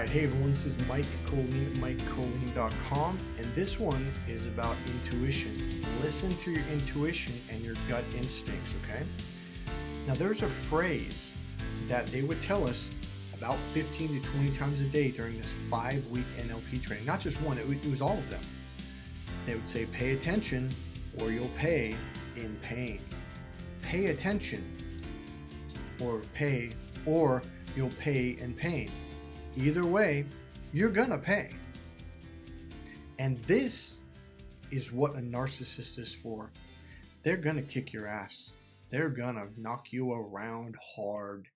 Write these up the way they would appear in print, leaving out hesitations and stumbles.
Alright, hey everyone, this is Mike Colleen, MikeColleen.com, and this one is about intuition. Listen to your intuition and your gut instincts, okay? Now there's a phrase that they would tell us about 15 to 20 times a day during this 5-week NLP training. Not just one, it was all of them. They would say, pay attention or you'll pay in pain. Pay attention or you'll pay in pain. Either way, you're gonna pay. And this is what a narcissist is for. They're gonna kick your ass. They're gonna knock you around hard.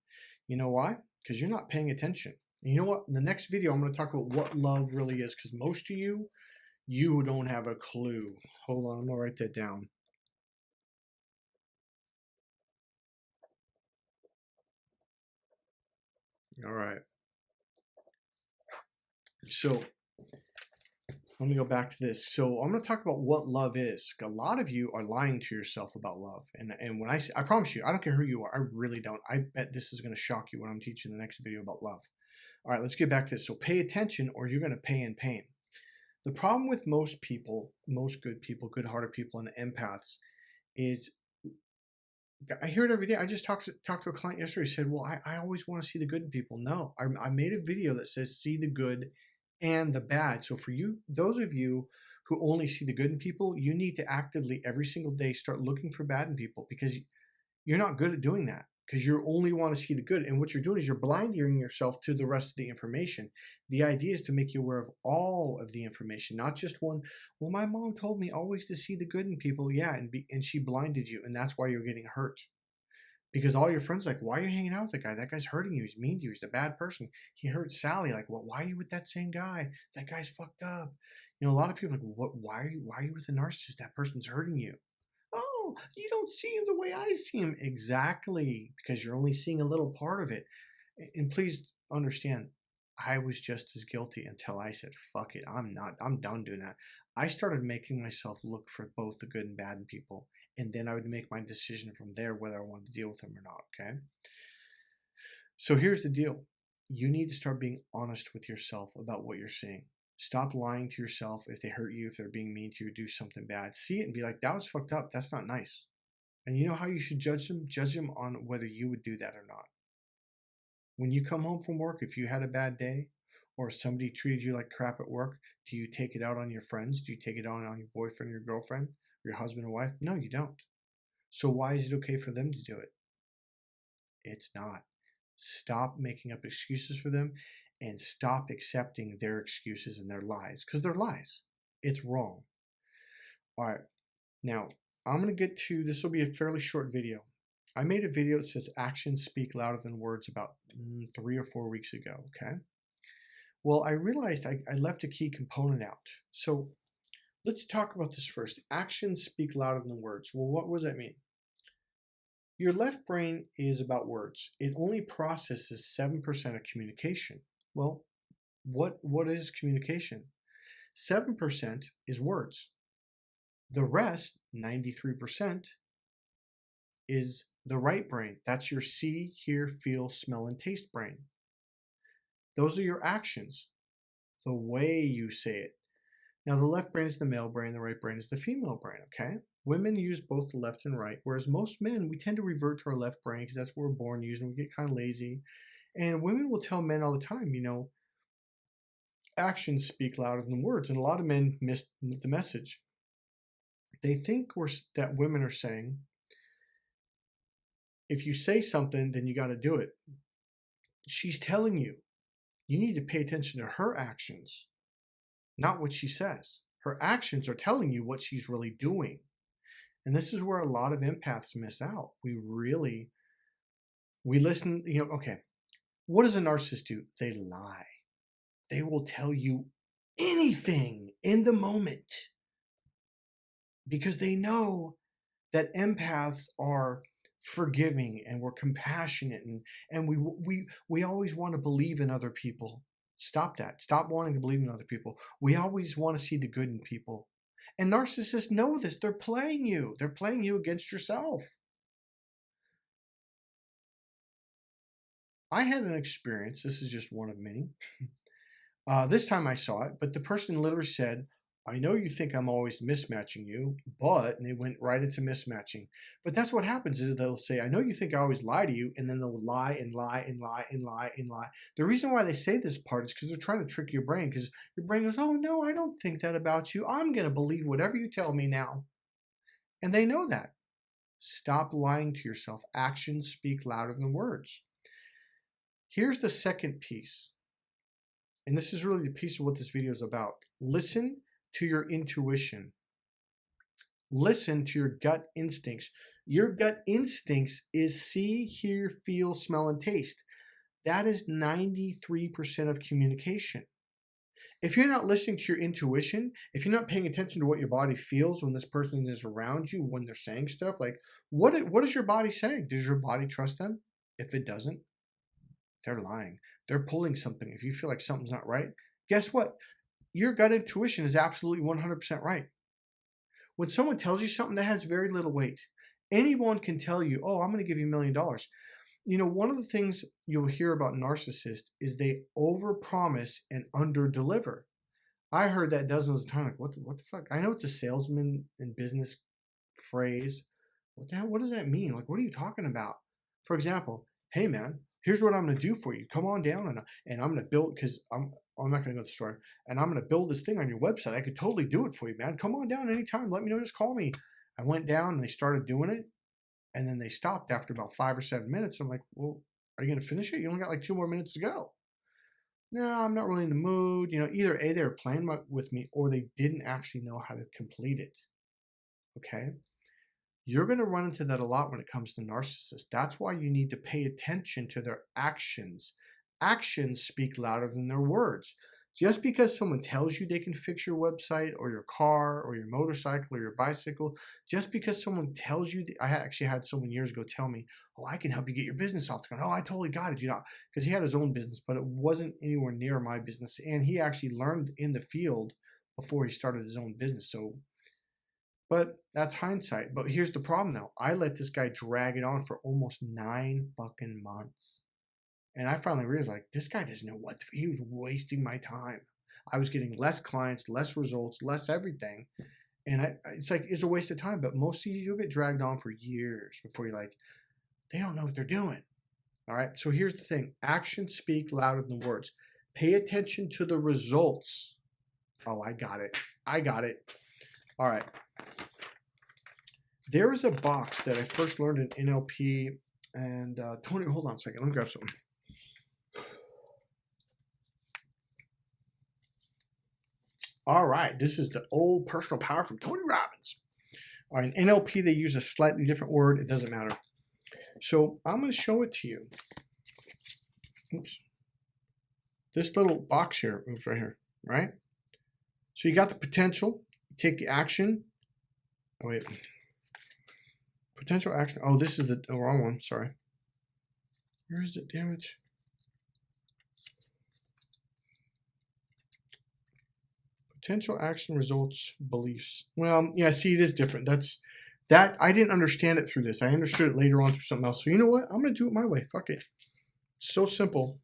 You know why? Because you're not paying attention. And you know what? In the next video, I'm gonna talk about what love really is, because most of you don't have a clue. Hold on, I'm gonna write that down. All right. So let me go back to this. So I'm going to talk about what love is. A lot of you are lying to yourself about love. And when I promise you, I don't care who you are. I really don't. I bet this is going to shock you when I'm teaching the next video about love. All right, let's get back to this. So pay attention or you're going to pay in pain. The problem with most people, most good people, good-hearted people, and empaths is, I hear it every day. I just talked to a client yesterday. He said, well, I always want to see the good in people. No, I made a video that says see the good and the bad. So for you, those of you who only see the good in people, you need to actively every single day start looking for bad in people, because you're not good at doing that, because you only want to see the good. And what you're doing is you're blinding yourself to the rest of the information. The idea is to make you aware of all of the information, not just one. Well, my mom told me always to see the good in people. Yeah, and she blinded you, and that's why you're getting hurt. Because all your friends are like, why are you hanging out with that guy? That guy's hurting you. He's mean to you. He's a bad person. He hurt Sally. Like, well, why are you with that same guy? That guy's fucked up. You know, a lot of people are like, what? Why are you with a narcissist? That person's hurting you. Oh, you don't see him the way I see him. Exactly, because you're only seeing a little part of it. And please understand, I was just as guilty until I said, fuck it. I'm done doing that. I started making myself look for both the good and bad in people. And then I would make my decision from there whether I wanted to deal with them or not, okay? So here's the deal. You need to start being honest with yourself about what you're seeing. Stop lying to yourself if they hurt you, if they're being mean to you, do something bad. See it and be like, that was fucked up. That's not nice. And you know how you should judge them? Judge them on whether you would do that or not. When you come home from work, if you had a bad day or somebody treated you like crap at work, do you take it out on your friends? Do you take it out on your boyfriend or your girlfriend? Your husband or wife? No, you don't. So why is it okay for them to do it? It's not. Stop making up excuses for them and stop accepting their excuses and their lies, because they're lies. It's wrong. All right. Now, I'm going to get to, this will be a fairly short video. I made a video that says actions speak louder than words about 3 or 4 weeks ago, okay? Well, I realized I left a key component out. So let's talk about this first. Actions speak louder than words. Well, what does that mean? Your left brain is about words. It only processes 7% of communication. Well, what is communication? 7% is words. The rest, 93%, is the right brain. That's your see, hear, feel, smell, and taste brain. Those are your actions, the way you say it. Now, the left brain is the male brain, the right brain is the female brain, okay? Women use both the left and right, whereas most men, we tend to revert to our left brain because that's what we're born using. We get kind of lazy. And women will tell men all the time, you know, actions speak louder than words. And a lot of men miss the message. They think that women are saying, if you say something, then you got to do it. She's telling you, you need to pay attention to her actions, not what she says. Her actions are telling you what she's really doing. And this is where a lot of empaths miss out. We listen, you know, okay, what does a narcissist do? They lie. They will tell you anything in the moment because they know that empaths are forgiving and we're compassionate and we always want to believe in other people. Stop that. Stop wanting to believe in other people. We always want to see the good in people. And narcissists know this. They're playing you. They're playing you against yourself. I had an experience. This is just one of many. This time I saw it, but the person literally said, I know you think I'm always mismatching you, but, and they went right into mismatching. But that's what happens is they'll say, I know you think I always lie to you, and then they'll lie and lie and lie and lie and lie. The reason why they say this part is because they're trying to trick your brain, because your brain goes, oh no, I don't think that about you. I'm going to believe whatever you tell me now. And they know that. Stop lying to yourself. Actions speak louder than words. Here's the second piece. And this is really the piece of what this video is about. Listen to your intuition. Listen to your gut instincts. Your gut instincts is see, hear, feel, smell, and taste. That is 93% of communication. If you're not listening to your intuition, if you're not paying attention to what your body feels when this person is around you, when they're saying stuff, like what is your body saying? Does your body trust them? If it doesn't, they're lying. They're pulling something. If you feel like something's not right, guess what? Your gut intuition is absolutely 100% right. When someone tells you something that has very little weight, anyone can tell you, oh, I'm going to give you $1 million. You know, one of the things you'll hear about narcissists is they overpromise and underdeliver. I heard that dozens of times. Like, what the fuck? I know it's a salesman and business phrase. What the hell? What does that mean? Like, what are you talking about? For example, hey man, here's what I'm going to do for you. Come on down and I'm going to build, because I'm not going to go to the store, and I'm going to build this thing on your website. I could totally do it for you, man. Come on down anytime. Let me know. Just call me. I went down and they started doing it. And then they stopped after about 5 or 7 minutes. I'm like, well, are you going to finish it? You only got like 2 more minutes to go. No, I'm not really in the mood. You know, either A, they were playing with me, or they didn't actually know how to complete it. Okay? You're going to run into that a lot when it comes to narcissists. That's why you need to pay attention to their actions. Actions speak louder than their words. Just because someone tells you they can fix your website or your car or your motorcycle or your bicycle, just because someone tells you, I actually had someone years ago tell me, oh, I can help you get your business off the ground. Oh, I totally got it. You know, because he had his own business, but it wasn't anywhere near my business. And he actually learned in the field before he started his own business. So, but that's hindsight. But here's the problem though. I let this guy drag it on for almost 9 fucking months. And I finally realized, like, this guy doesn't know what he was wasting my time. I was getting less clients, less results, less everything. And it's like, it's a waste of time. But most of you get dragged on for years before you're like, they don't know what they're doing. All right. So here's the thing. Actions speak louder than words. Pay attention to the results. Oh, I got it. I got it. All right. There is a box that I first learned in NLP. And Tony, hold on a second. Let me grab something. All right, this is the old personal power from Tony Robbins. All right, in NLP, they use a slightly different word. It doesn't matter. So I'm going to show it to you. Oops. This little box here moves right here, right? So you got the potential. Take the action. Oh, wait. Potential action. Oh, this is the wrong one. Sorry. Where is it? Damn it. Potential action results beliefs. Well, yeah, see, it is different. That I didn't understand it through this. I understood it later on through something else. So you know what? I'm going to do it my way. Fuck it. It's so simple.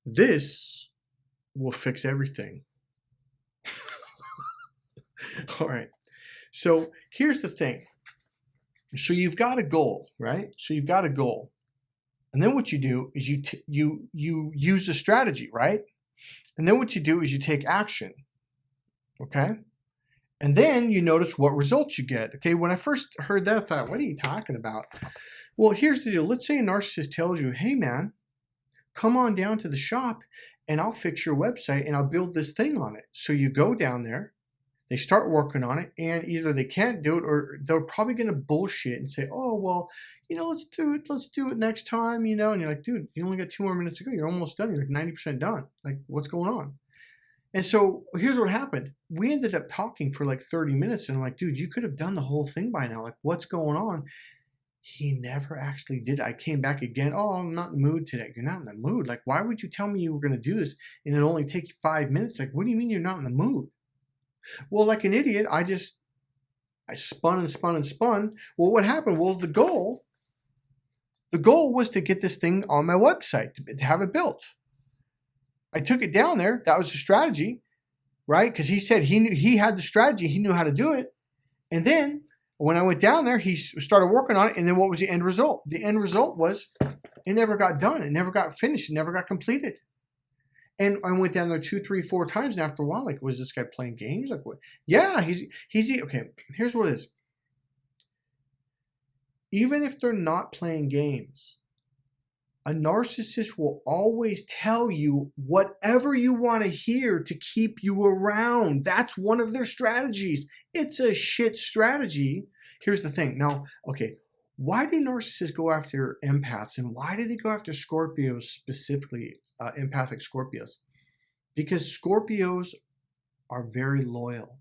This will fix everything. All right. So here's the thing. So you've got a goal, right? So you've got a goal. And then what you do is you use a strategy, right? And then what you do is you take action. Okay? And then you notice what results you get. Okay, when I first heard that, I thought, what are you talking about? Well, here's the deal. Let's say a narcissist tells you, hey man, come on down to the shop and I'll fix your website and I'll build this thing on it. So you go down there, they start working on it, and either they can't do it or they're probably going to bullshit and say, oh, well, you know, let's do it next time, you know, and you're like, dude, you only got 2 more minutes to go. You're almost done. You're like 90% done. Like, what's going on? And so here's what happened. We ended up talking for like 30 minutes and I'm like, dude, you could have done the whole thing by now. Like, what's going on? He never actually did. I came back again. Oh, I'm not in the mood today. You're not in the mood. Like, why would you tell me you were going to do this and it'll only take you 5 minutes? Like, what do you mean you're not in the mood? Well, like an idiot, I spun and spun and spun. Well, what happened? Well, the goal was to get this thing on my website, to have it built. I took it down there. That was the strategy, right? Because he said he had the strategy. He knew how to do it. And then when I went down there, he started working on it. And then what was the end result? The end result was it never got done. It never got finished. It never got completed. And I went down there 2, 3, 4 times. And after a while, like, was this guy playing games? Like, what? Yeah, he's okay. Here's what it is. Even if they're not playing games, a narcissist will always tell you whatever you want to hear to keep you around. That's one of their strategies. It's a shit strategy. Here's the thing. Now, okay, why do narcissists go after empaths and why do they go after Scorpios specifically, empathic Scorpios? Because Scorpios are very loyal.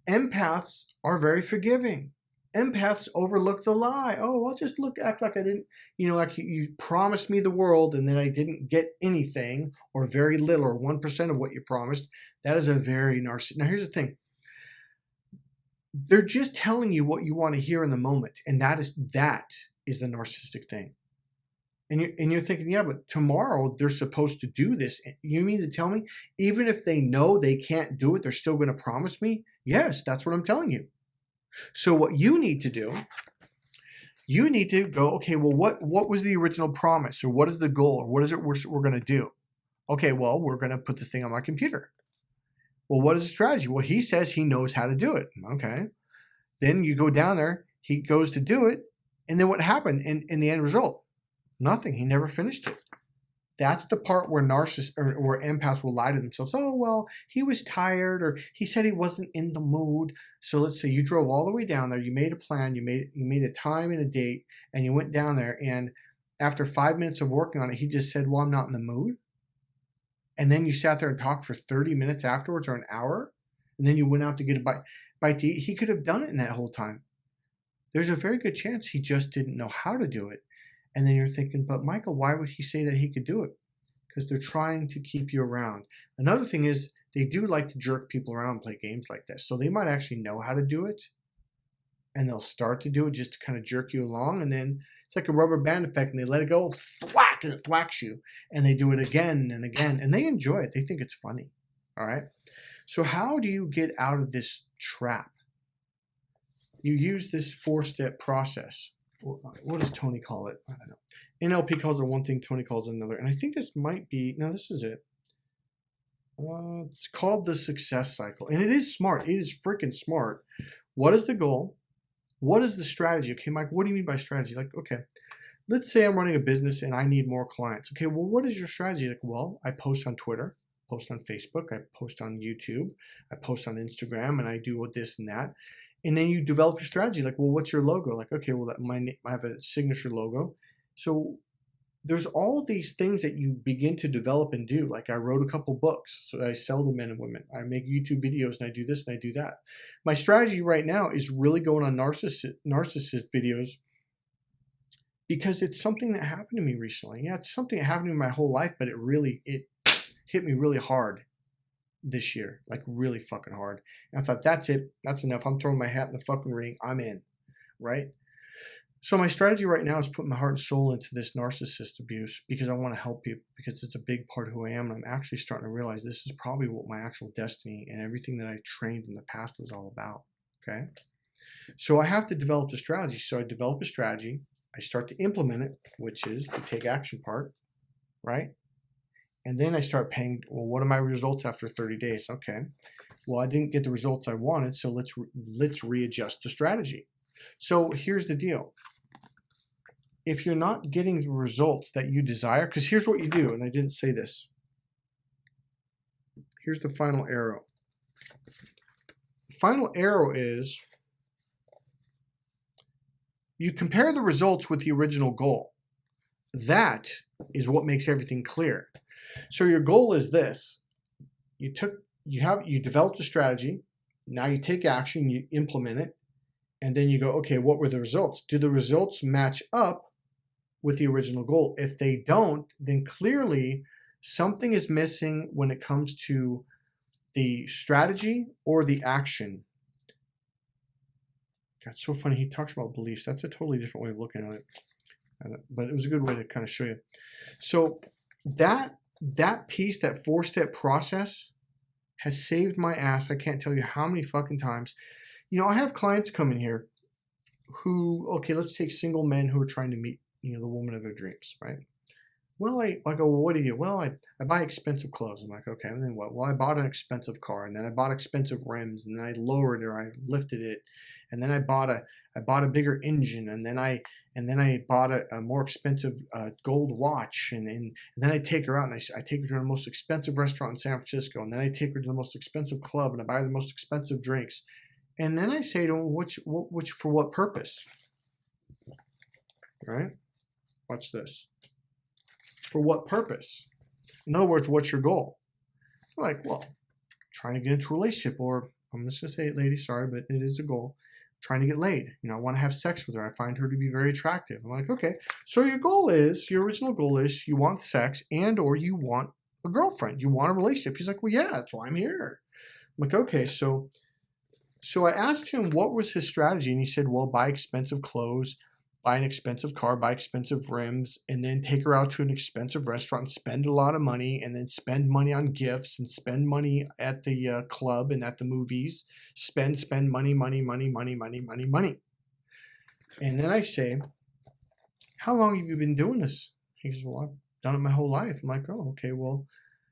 Empaths are very forgiving. Empaths overlook the lie. Oh, I'll just act like I didn't, like you promised me the world and then I didn't get anything or very little or 1% of what you promised. That is a very narcissistic. Now, here's the thing. They're just telling you what you want to hear in the moment. And that is the narcissistic thing. And you're thinking, yeah, but tomorrow they're supposed to do this. You mean to tell me, even if they know they can't do it, they're still going to promise me? Yes, that's what I'm telling you. So what you need to do, you need to go, okay, well, what was the original promise? Or what is the goal? Or what is it we're going to do? Okay, well, we're going to put this thing on my computer. Well, what is the strategy? Well, he says he knows how to do it. Okay. Then you go down there, he goes to do it. And then what happened in the end result? Nothing. He never finished it. That's the part where narcissists or empaths will lie to themselves. Oh, well, he was tired or he said he wasn't in the mood. So let's say you drove all the way down there. You made a plan. You made a time and a date and you went down there. And after 5 minutes of working on it, he just said, well, I'm not in the mood. And then you sat there and talked for 30 minutes afterwards or an hour. And then you went out to get a bite to eat. He could have done it in that whole time. There's a very good chance he just didn't know how to do it. And then you're thinking, but Michael, why would he say that he could do it? Because they're trying to keep you around. Another thing is they do like to jerk people around and play games like this. So they might actually know how to do it. And they'll start to do it just to kind of jerk you along. And then it's like a rubber band effect and they let it go, thwack, and it thwacks you. And they do it again and again. And they enjoy it. They think it's funny. All right. So how do you get out of this trap? You use this 4-step process. What does Tony call it? I don't know. NLP calls it one thing, Tony calls it another. And I think this might be, no, this is it. It's called the success cycle. And it is smart. It is freaking smart. What is the goal? What is the strategy? Okay, Mike, what do you mean by strategy? Like, okay, let's say I'm running a business and I need more clients. Okay, well, what is your strategy? Like, well, I post on Twitter, post on Facebook, I post on YouTube, I post on Instagram, and I do this and that. And then you develop your strategy. Like, well, what's your logo? Like, okay, well, I have a signature logo. So there's all these things that you begin to develop and do. Like I wrote a couple books, so I sell to men and women. I make YouTube videos and I do this and I do that. My strategy right now is really going on narcissist videos because it's something that happened to me recently. Yeah, it's something that happened to me my whole life, but it hit me really hard this year, like really fucking hard. And I thought, that's it. That's enough. I'm throwing my hat in the fucking ring. I'm in, right? So my strategy right now is putting my heart and soul into this narcissist abuse because I want to help people because it's a big part of who I am. And I'm actually starting to realize this is probably what my actual destiny and everything that I trained in the past was all about. Okay. So I have to develop a strategy. So I develop a strategy. I start to implement it, which is the take action part, right? And then I start paying, well, what are my results after 30 days? Okay. Well, I didn't get the results I wanted, so let's readjust the strategy. So here's the deal. If you're not getting the results that you desire, because here's what you do, and I didn't say this. Here's the final arrow. The final arrow is you compare the results with the original goal. That is what makes everything clear. So your goal is this. you developed a strategy. Now you take action, you implement it, and then you go, okay, what were the results? Do the results match up with the original goal? If they don't, then clearly something is missing when it comes to the strategy or the action. That's so funny. He talks about beliefs. That's a totally different way of looking at it. But it was a good way to kind of show you. So that piece, that 4-step process has saved my ass. I can't tell you how many fucking times. I have clients come in here who, okay, let's take single men who are trying to meet, the woman of their dreams, right? Well, I go, well, what do you do? Well, I buy expensive clothes. I'm like, okay, and then what? Well, I bought an expensive car, and then I bought expensive rims, and then I lowered it or I lifted it, and then I bought a bigger engine, and then I bought a more expensive gold watch, and then I take her out and I take her to the most expensive restaurant in San Francisco, and then I take her to the most expensive club, and I buy her the most expensive drinks, and then I say to them, which for what purpose? Right? Watch this. For what purpose? In other words, what's your goal? I'm like, well, trying to get into a relationship, or I'm just gonna say it, lady, sorry, but it is a goal. Trying to get laid. I want to have sex with her. I find her to be very attractive. I'm like, okay, so your original goal is you want sex and or you want a girlfriend. You want a relationship. He's like, well, yeah, that's why I'm here. I'm like, okay, so I asked him what was his strategy, and he said, well, buy expensive clothes, buy an expensive car, buy expensive rims, and then take her out to an expensive restaurant and spend a lot of money, and then spend money on gifts and spend money at the club and at the movies. Spend money. And then I say, how long have you been doing this? He says, well, I've done it my whole life. I'm like, oh, okay, well,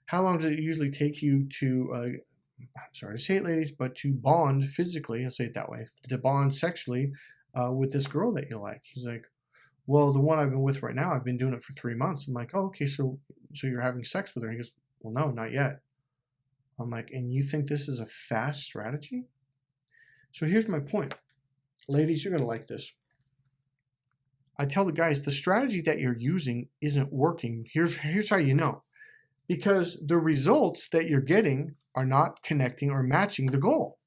how long does it usually take you to, I'm sorry to say it, ladies, but to bond physically, I'll say it that way, to bond sexually with this girl that you like? He's like, well, the one I've been with right now, I've been doing it for 3 months. I'm like, oh, okay, so you're having sex with her? He goes, well, no, not yet. I'm like, and you think this is a fast strategy? So here's my point. Ladies, you're going to like this. I tell the guys, the strategy that you're using isn't working. Here's how you know. Because the results that you're getting are not connecting or matching the goal.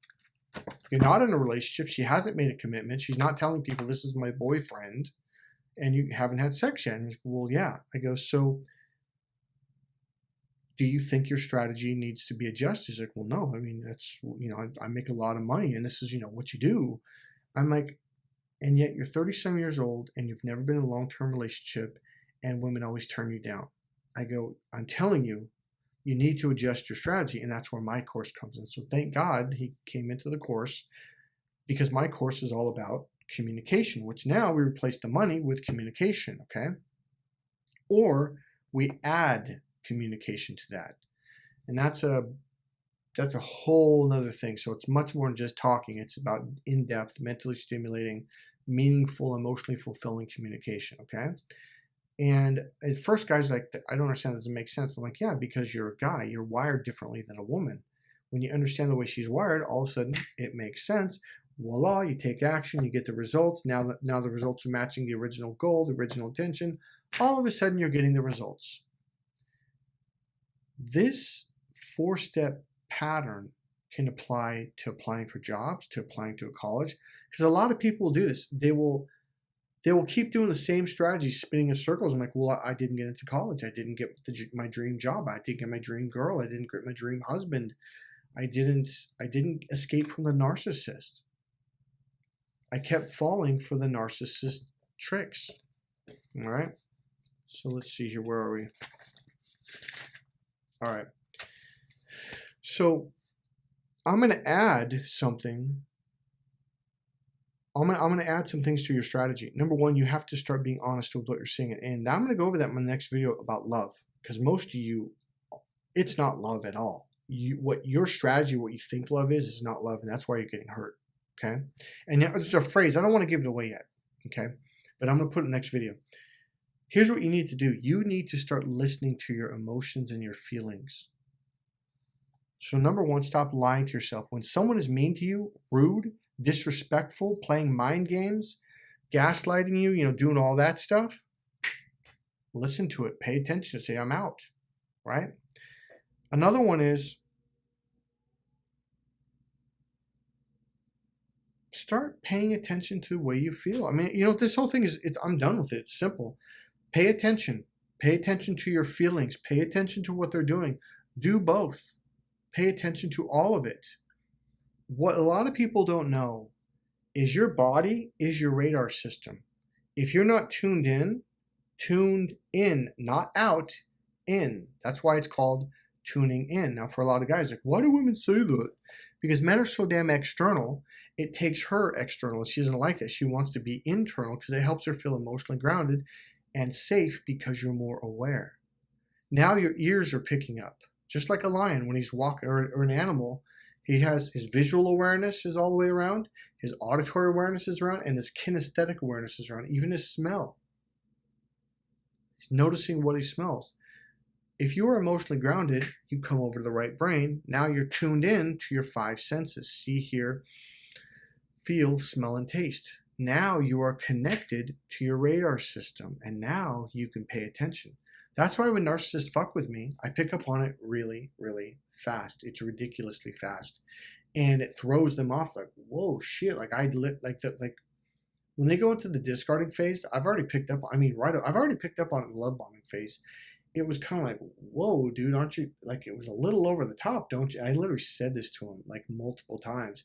You're not in a relationship. She hasn't made a commitment. She's not telling people this is my boyfriend, and you haven't had sex yet. And he's, well, yeah. I go, so do you think your strategy needs to be adjusted? He's like, well, no. I mean, that's, I make a lot of money, and this is, what you do. I'm like, and yet you're 37 years old, and you've never been in a long-term relationship, and women always turn you down. I go, I'm telling you, you need to adjust your strategy, and that's where my course comes in. So thank God he came into the course, because my course is all about communication, which now we replace the money with communication, okay? Or we add communication to that. And that's a whole nother thing. So it's much more than just talking. It's about in-depth, mentally stimulating, meaningful, emotionally fulfilling communication, okay? And at first, guys like, I don't understand, does it make sense? I'm like, yeah, because you're a guy, you're wired differently than a woman. When you understand the way she's wired, all of a sudden it makes sense. Voila, you take action, you get the results. Now the results are matching the original goal, the original intention. All of a sudden you're getting the results. This 4-step pattern can apply to applying for jobs, to applying to a college, because a lot of people will do this. They will keep doing the same strategy, spinning in circles. I'm like, well, I didn't get into college. I didn't get my dream job. I didn't get my dream girl. I didn't get my dream husband. I didn't escape from the narcissist. I kept falling for the narcissist tricks. All right. So let's see here. Where are we? All right. So I'm going to add something. I'm going to add some things to your strategy. Number one, you have to start being honest with what you're seeing. And I'm going to go over that in my next video about love, because most of you, it's not love at all. What your strategy, what you think love is not love, and that's why you're getting hurt. Okay. And now there's a phrase, I don't want to give it away yet. Okay. But I'm going to put it in the next video. Here's what you need to do. You need to start listening to your emotions and your feelings. So number one, stop lying to yourself. When someone is mean to you, rude, disrespectful, playing mind games, gaslighting you, doing all that stuff, listen to it, pay attention, say, I'm out, right? Another one is start paying attention to the way you feel. I mean, you know, this whole thing is, I'm done with it. It's simple. Pay attention. Pay attention to your feelings. Pay attention to what they're doing. Do both. Pay attention to all of it. What a lot of people don't know is your body is your radar system. If you're not tuned in, not out, in. That's why it's called tuning in. Now, for a lot of guys, like, why do women say that? Because men are so damn external, it takes her external. She doesn't like that. She wants to be internal because it helps her feel emotionally grounded and safe because you're more aware. Now your ears are picking up. Just like a lion when he's walking, or an animal, he has his visual awareness is all the way around, his auditory awareness is around, and his kinesthetic awareness is around, even his smell. He's noticing what he smells. If you are emotionally grounded, you come over to the right brain. Now you're tuned in to your 5 senses: see, hear, feel, smell, and taste. Now you are connected to your radar system, and now you can pay attention. That's why when narcissists fuck with me, I pick up on it really, really fast. It's ridiculously fast, and it throws them off. Like, whoa, shit! Like when they go into the discarding phase, I've already picked up. I mean, I've already picked up on it in the love bombing phase. It was kind of like, whoa, dude, aren't you, like, it was a little over the top, don't you? I literally said this to him like multiple times.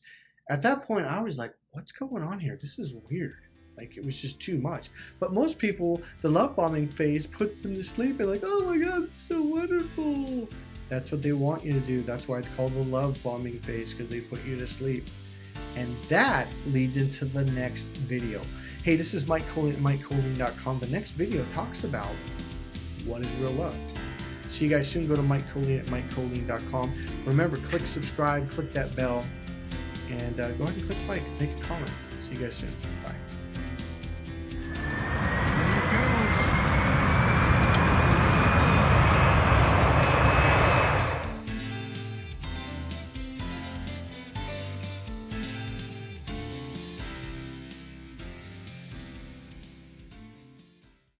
At that point, I was like, what's going on here? This is weird. Like, it was just too much. But most people, the love bombing phase puts them to sleep and like, oh my God, it's so wonderful. That's what they want you to do. That's why it's called the love bombing phase, because they put you to sleep. And that leads into the next video. Hey, this is Mike Colleen at MikeColleen.com. The next video talks about what is real love. See you guys soon. Go to Mike Colleen at MikeColleen.com. Remember, click subscribe, click that bell, and go ahead and click like, make a comment. See you guys soon. Bye.